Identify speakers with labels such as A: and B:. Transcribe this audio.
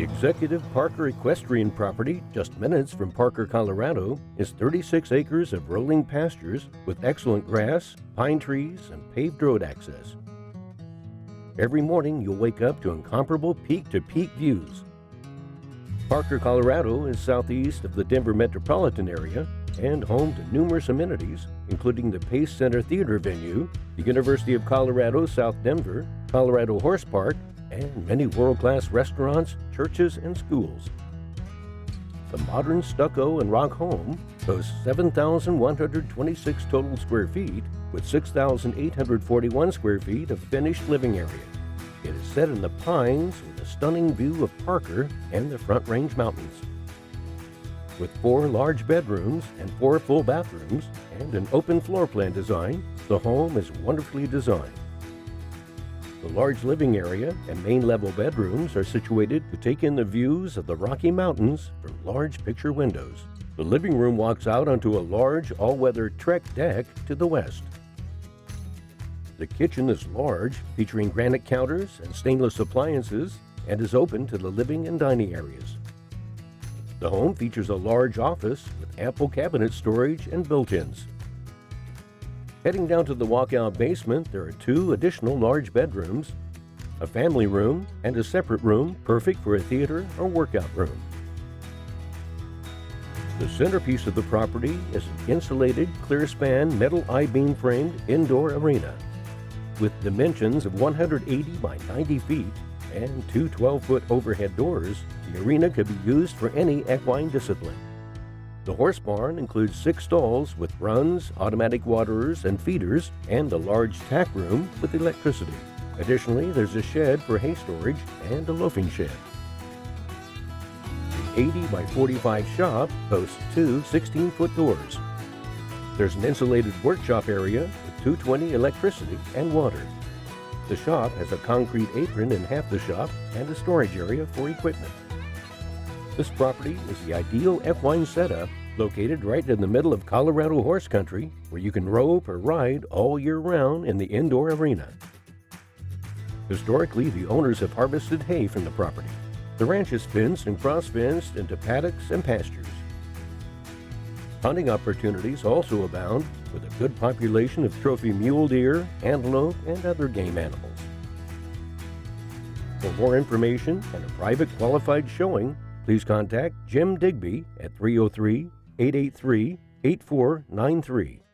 A: executive Parker Equestrian property, just minutes from Parker, Colorado, is 36 acres of rolling pastures with excellent grass, pine trees, and paved road access. Every morning you'll wake up to incomparable peak-to-peak views. Parker, Colorado is southeast of the Denver metropolitan area and home to numerous amenities, including the Pace Center Theater venue, the University of Colorado South Denver, Colorado Horse Park, and many world-class restaurants, churches, and schools. The modern Stucco and Rock home boasts 7,126 total square feet with 6,841 square feet of finished living area. It is set in the pines with a stunning view of Parker and the Front Range Mountains. With 4 large bedrooms and 4 full bathrooms and an open floor plan design, the home is wonderfully designed. The large living area and main level bedrooms are situated to take in the views of the Rocky Mountains from large picture windows. The living room walks out onto a large all-weather Trex deck to the west. The kitchen is large, featuring granite counters and stainless appliances, and is open to the living and dining areas. The home features a large office with ample cabinet storage and built-ins. Heading down to the walkout basement, there are 2 additional large bedrooms, a family room, and a separate room perfect for a theater or workout room. The centerpiece of the property is an insulated, clear-span, metal I-beam framed indoor arena. With dimensions of 180 by 90 feet and 2 12-foot overhead doors, the arena could be used for any equine discipline. The horse barn includes 6 stalls with runs, automatic waterers and feeders, and a large tack room with electricity. Additionally, there's a shed for hay storage and a loafing shed. The 80 by 45 shop boasts 2 16-foot doors. There's an insulated workshop area with 220 electricity and water. The shop has a concrete apron in half the shop and a storage area for equipment. This property is the ideal equine setup, located right in the middle of Colorado horse country, where you can rope or ride all year round in the indoor arena. Historically, the owners have harvested hay from the property. The ranch is fenced and cross-fenced into paddocks and pastures. Hunting opportunities also abound, with a good population of trophy mule deer, antelope, and other game animals. For more information and a private qualified showing, please contact Jim Digby at 303-883-8493.